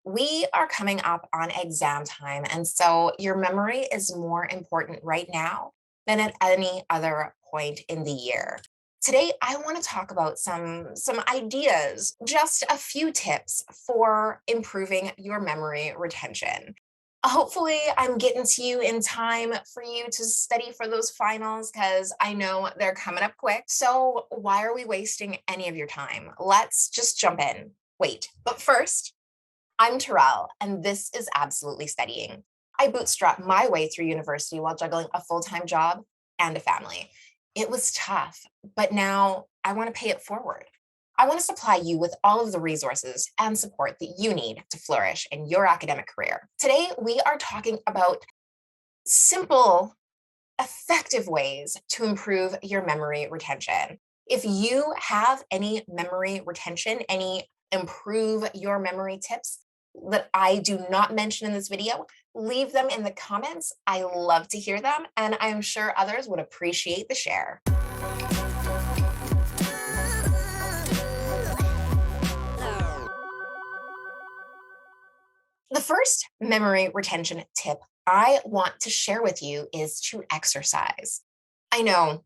We are coming up on exam time, and so your memory is more important right now than at any other point in the year. Today, I want to talk about some ideas, just a few tips for improving your memory retention. Hopefully, I'm getting to you in time for you to study for those finals because I know they're coming up quick. So, why are we wasting any of your time? Let's just jump in. Wait, but first, I'm Terrell, and this is Absolutely Studying. I bootstrapped my way through university while juggling a full time job and a family. It was tough, but now I want to pay it forward. I want to supply you with all of the resources and support that you need to flourish in your academic career. Today, we are talking about simple, effective ways to improve your memory retention. If you have any memory retention, any improve your memory tips that I do not mention in this video, leave them in the comments. I love to hear them, and I'm sure others would appreciate the share. The first memory retention tip I want to share with you is to exercise. I know,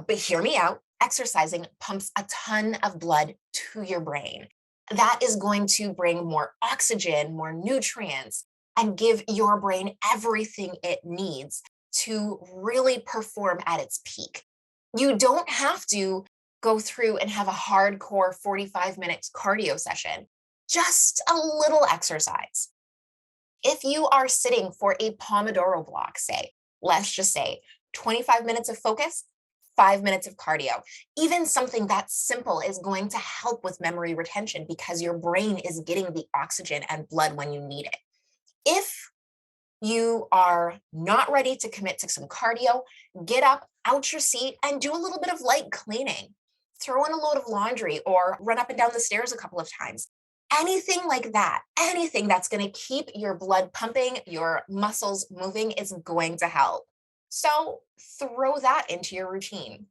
but hear me out. Exercising pumps a ton of blood to your brain. That is going to bring more oxygen, more nutrients, and give your brain everything it needs to really perform at its peak. You don't have to go through and have a hardcore 45 minutes cardio session, just a little exercise. If you are sitting for a Pomodoro block, say, let's just say 25 minutes of focus, 5 minutes of cardio, even something that simple is going to help with memory retention because your brain is getting the oxygen and blood when you need it. If you are not ready to commit to some cardio, get up out your seat and do a little bit of light cleaning. Throw in a load of laundry or run up and down the stairs a couple of times. Anything like that, anything that's going to keep your blood pumping, your muscles moving is going to help. So throw that into your routine.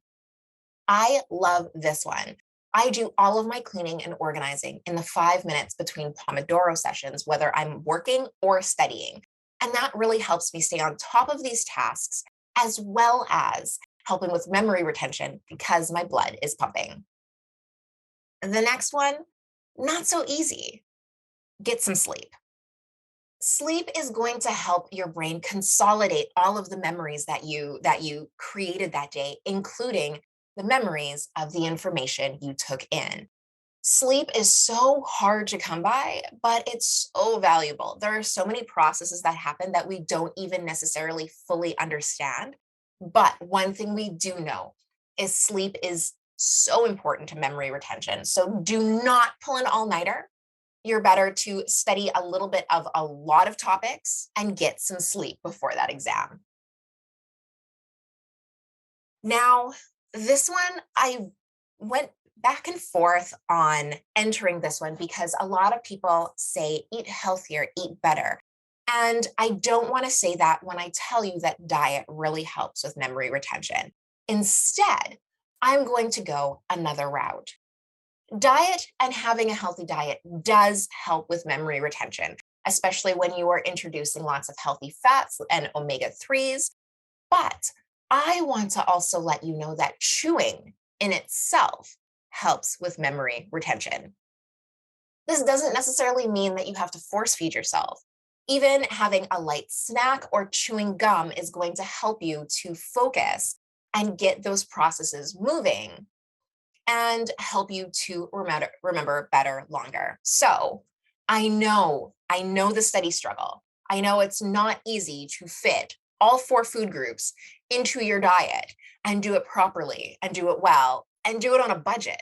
I love this one. I do all of my cleaning and organizing in the 5 minutes between Pomodoro sessions, whether I'm working or studying. And that really helps me stay on top of these tasks, as well as helping with memory retention because my blood is pumping. The next one, not so easy. Get some sleep. Sleep is going to help your brain consolidate all of the memories that you created that day, including the memories of the information you took in. Sleep is so hard to come by, but it's so valuable. There are so many processes that happen that we don't even necessarily fully understand. But one thing we do know is sleep is so important to memory retention. So do not pull an all-nighter. You're better to study a little bit of a lot of topics and get some sleep before that exam. Now, this one, I went back and forth on entering this one because a lot of people say eat healthier, eat better. And I don't want to say that when I tell you that diet really helps with memory retention. Instead, I'm going to go another route. Diet and having a healthy diet does help with memory retention, especially when you are introducing lots of healthy fats and omega 3s. But I want to also let you know that chewing in itself helps with memory retention. This doesn't necessarily mean that you have to force feed yourself. Even having a light snack or chewing gum is going to help you to focus and get those processes moving and help you to remember better longer. So I know the study struggle. I know it's not easy to fit all four food groups into your diet and do it properly and do it well and do it on a budget.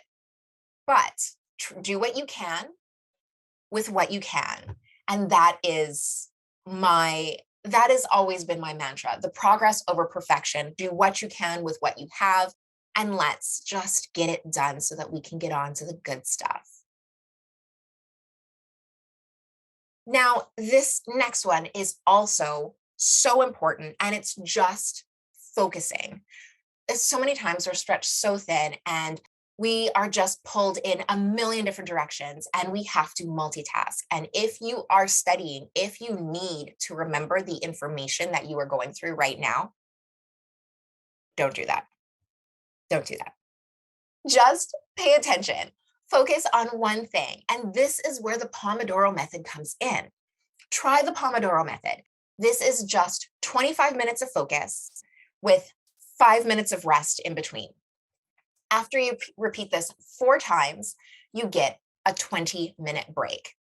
But do what you can with what you can. And that has always been my mantra, the progress over perfection. Do what you can with what you have, and let's just get it done so that we can get on to the good stuff. Now, this next one is also so important, and it's just focusing. So many times we're stretched so thin, and We are just pulled in a million different directions and we have to multitask. And if you are studying, if you need to remember the information that you are going through right now, don't do that. Don't do that. Just pay attention. Focus on one thing. And this is where the Pomodoro method comes in. Try the Pomodoro method. This is just 25 minutes of focus with 5 minutes of rest in between. After you repeat this 4 times, you get a 20-minute break.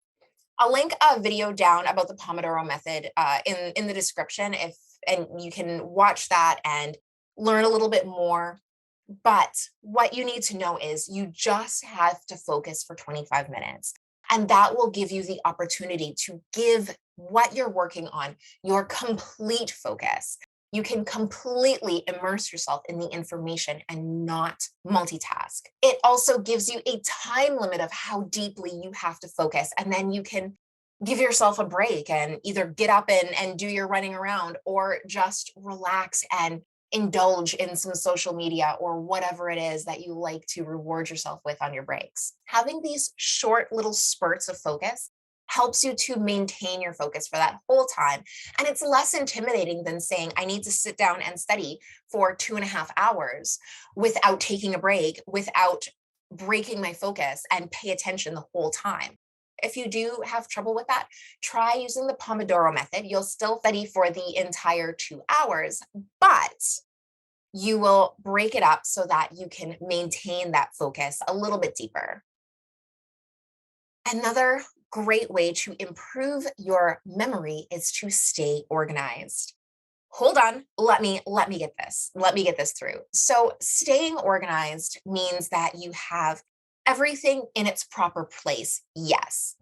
I'll link a video down about the Pomodoro method in the description and you can watch that and learn a little bit more. But what you need to know is you just have to focus for 25 minutes. And that will give you the opportunity to give what you're working on your complete focus. You can completely immerse yourself in the information and not multitask. It also gives you a time limit of how deeply you have to focus. And then you can give yourself a break and either get up and do your running around or just relax and indulge in some social media or whatever it is that you like to reward yourself with on your breaks. Having these short little spurts of focus helps you to maintain your focus for that whole time. And it's less intimidating than saying, I need to sit down and study for 2.5 hours without taking a break, without breaking my focus and pay attention the whole time. If you do have trouble with that, try using the Pomodoro method. You'll still study for the entire 2 hours, but you will break it up so that you can maintain that focus a little bit deeper. Another great way to improve your memory is to stay organized. Hold on, let me get this. Let me get this through. So, staying organized means that you have everything in its proper place. Yes.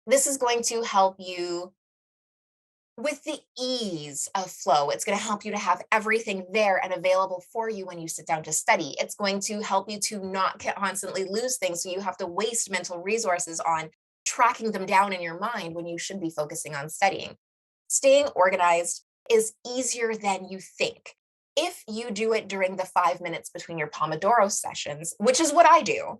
This is going to help you with the ease of flow. It's going to help you to have everything there and available for you when you sit down to study. It's going to help you to not constantly lose things. So you have to waste mental resources on tracking them down in your mind when you should be focusing on studying. Staying organized is easier than you think. If you do it during the 5 minutes between your Pomodoro sessions, which is what I do,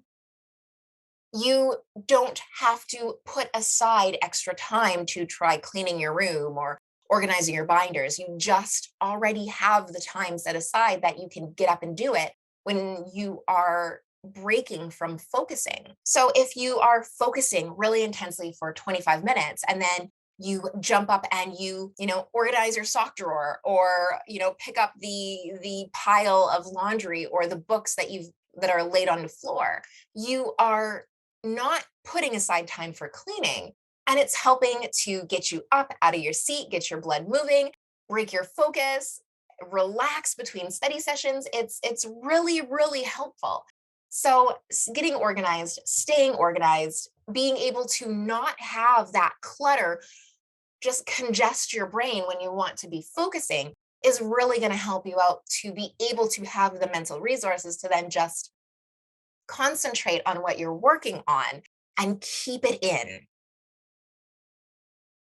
you don't have to put aside extra time to try cleaning your room or organizing your binders. You just already have the time set aside that you can get up and do it when you are breaking from focusing. So if you are focusing really intensely for 25 minutes and then you jump up and organize your sock drawer or pick up the pile of laundry or the books that are laid on the floor, you are not putting aside time for cleaning, and it's helping to get you up out of your seat, get your blood moving, break your focus, relax between study sessions. It's really, really helpful. So getting organized, staying organized, being able to not have that clutter just congest your brain when you want to be focusing is really going to help you out to be able to have the mental resources to then just concentrate on what you're working on and keep it in.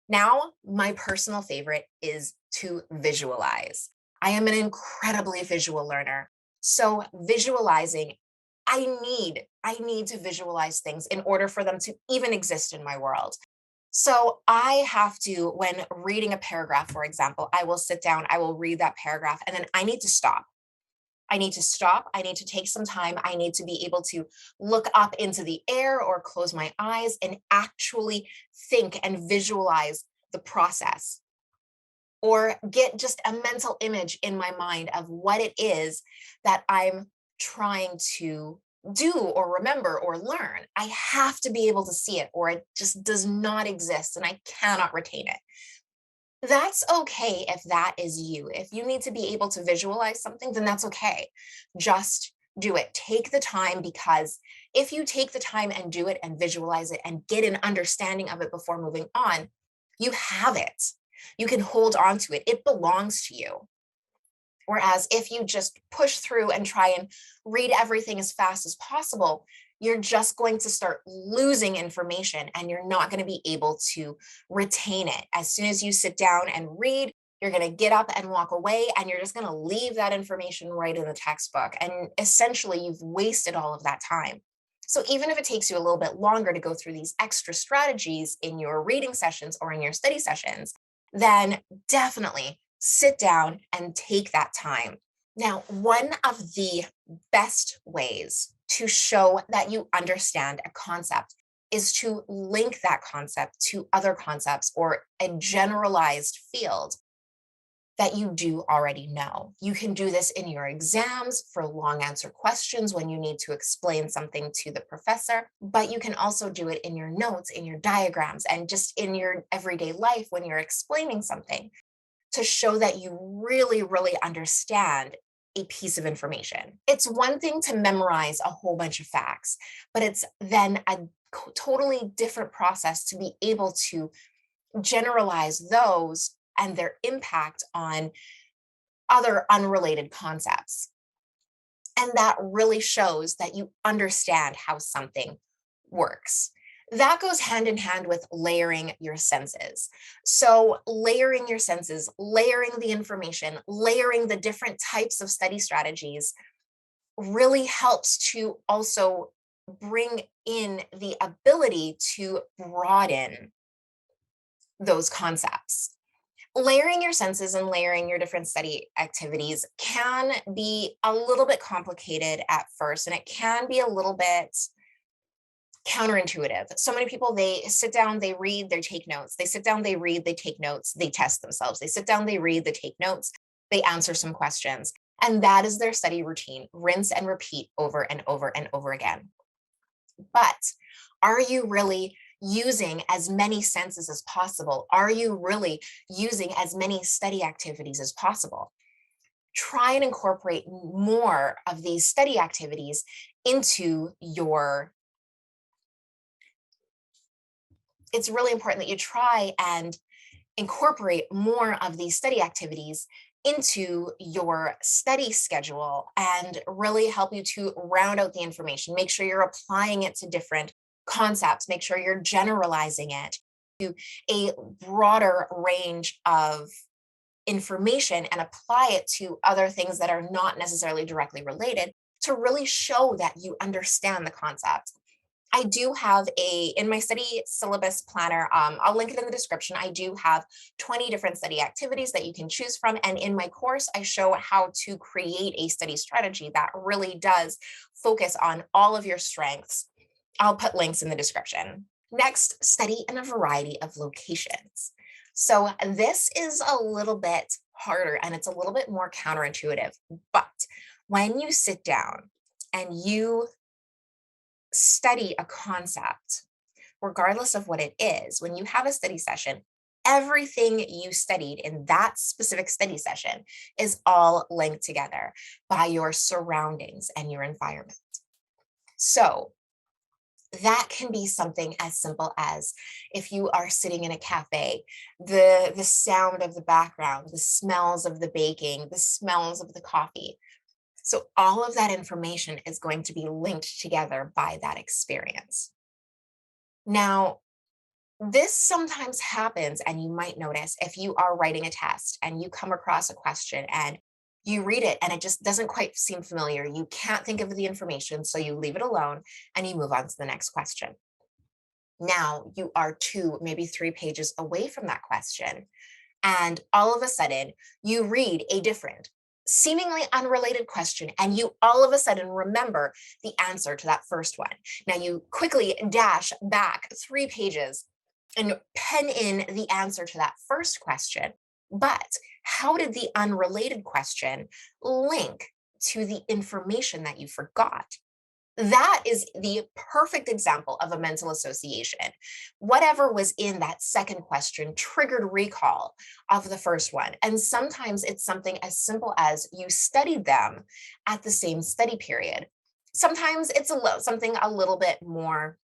Now, my personal favorite is to visualize. I am an incredibly visual learner. So visualizing, I need to visualize things in order for them to even exist in my world. So I have to, when reading a paragraph, for example, I will sit down, I will read that paragraph, and then I need to stop. I need to stop. I need to take some time. I need to be able to look up into the air or close my eyes and actually think and visualize the process or get just a mental image in my mind of what it is that I'm trying to do or remember or learn. I have to be able to see it or it just does not exist and I cannot retain it. That's okay if that is you. If you need to be able to visualize something, then that's okay. Just do it. Take the time because if you take the time and do it and visualize it and get an understanding of it before moving on, you have it. You can hold on to it. It belongs to you. Whereas if you just push through and try and read everything as fast as possible, you're just going to start losing information and you're not going to be able to retain it. As soon as you sit down and read, You're going to get up and walk away, and you're just going to leave that information right in the textbook. And essentially, you've wasted all of that time. So even if it takes you a little bit longer to go through these extra strategies in your reading sessions or in your study sessions, then definitely sit down and take that time. Now, one of the best ways to show that you understand a concept is to link that concept to other concepts or a generalized field that you do already know. You can do this in your exams for long answer questions when you need to explain something to the professor, but you can also do it in your notes, in your diagrams, and just in your everyday life when you're explaining something to show that you really, really understand a piece of information. It's one thing to memorize a whole bunch of facts, but it's then a totally different process to be able to generalize those and their impact on other unrelated concepts. And that really shows that you understand how something works. That goes hand in hand with layering your senses. So, layering your senses, layering the information, layering the different types of study strategies really helps to also bring in the ability to broaden those concepts. Layering your senses and layering your different study activities can be a little bit complicated at first, and it can be a little bit counterintuitive. So many people, they sit down, they read, they take notes. They sit down, they read, they take notes, they test themselves. They sit down, they read, they take notes, they answer some questions. And that is their study routine, rinse and repeat over and over and over again. But are you really using as many senses as possible? Are you really using as many study activities as possible? Try and incorporate more of these study activities into your. It's really important that you try and incorporate more of these study activities into your study schedule and really help you to round out the information. Make sure you're applying it to different concepts. Make sure you're generalizing it to a broader range of information and apply it to other things that are not necessarily directly related to really show that you understand the concept. I do have in my study syllabus planner, I'll link it in the description. I do have 20 different study activities that you can choose from. And in my course, I show how to create a study strategy that really does focus on all of your strengths. I'll put links in the description. Next, study in a variety of locations. So this is a little bit harder and it's a little bit more counterintuitive, but when you sit down and you study a concept, regardless of what it is, when you have a study session, everything you studied in that specific study session is all linked together by your surroundings and your environment. So that can be something as simple as if you are sitting in a cafe, the sound of the background, the smells of the baking, the smells of the coffee. So all of that information is going to be linked together by that experience. Now, this sometimes happens, and you might notice if you are writing a test and you come across a question and you read it and it just doesn't quite seem familiar. You can't think of the information, so you leave it alone and you move on to the next question. Now you are 2, maybe 3 pages away from that question, and all of a sudden you read a different, seemingly unrelated question, and you all of a sudden remember the answer to that first one. Now you quickly dash back 3 pages and pen in the answer to that first question. But how did the unrelated question link to the information that you forgot? That is the perfect example of a mental association. Whatever was in that second question triggered recall of the first one. And sometimes it's something as simple as you studied them at the same study period. Sometimes it's something a little bit more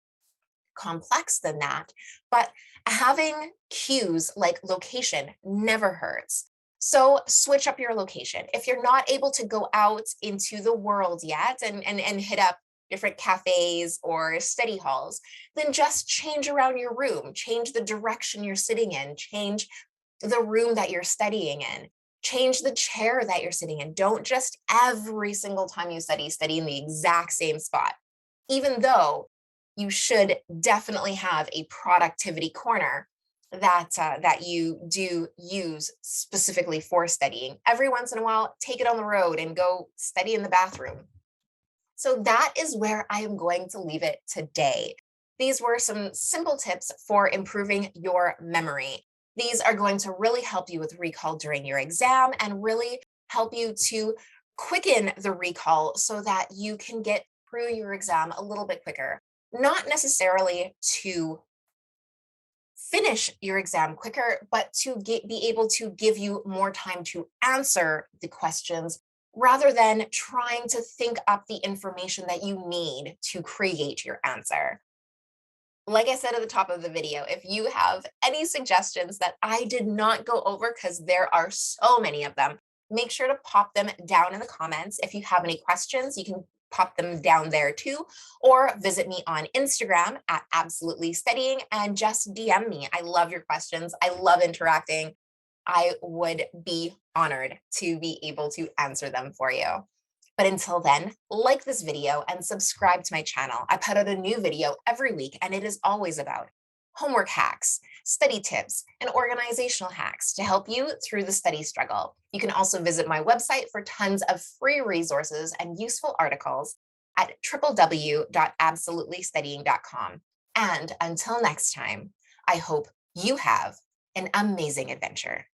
complex than that, but having cues like location never hurts. So switch up your location. If you're not able to go out into the world yet and hit up different cafes or study halls, then just change around your room, change the direction you're sitting in, change the room that you're studying in. Change the chair that you're sitting in. Don't just every single time you study in the exact same spot. Even though you should definitely have a productivity corner that you do use specifically for studying. Every once in a while, take it on the road and go study in the bathroom. So that is where I am going to leave it today. These were some simple tips for improving your memory. These are going to really help you with recall during your exam and really help you to quicken the recall so that you can get through your exam a little bit quicker. Not necessarily to finish your exam quicker, but to be able to give you more time to answer the questions rather than trying to think up the information that you need to create your answer. Like I said at the top of the video, if you have any suggestions that I did not go over, because there are so many of them, make sure to pop them down in the comments. If you have any questions, you can pop them down there too, or visit me on Instagram at absolutely studying and just DM me. I love your questions. I love interacting. I would be honored to be able to answer them for you. But until then, like this video and subscribe to my channel. I put out a new video every week, and it is always about homework hacks, study tips, and organizational hacks to help you through the study struggle. You can also visit my website for tons of free resources and useful articles at www.absolutelystudying.com. And until next time, I hope you have an amazing adventure.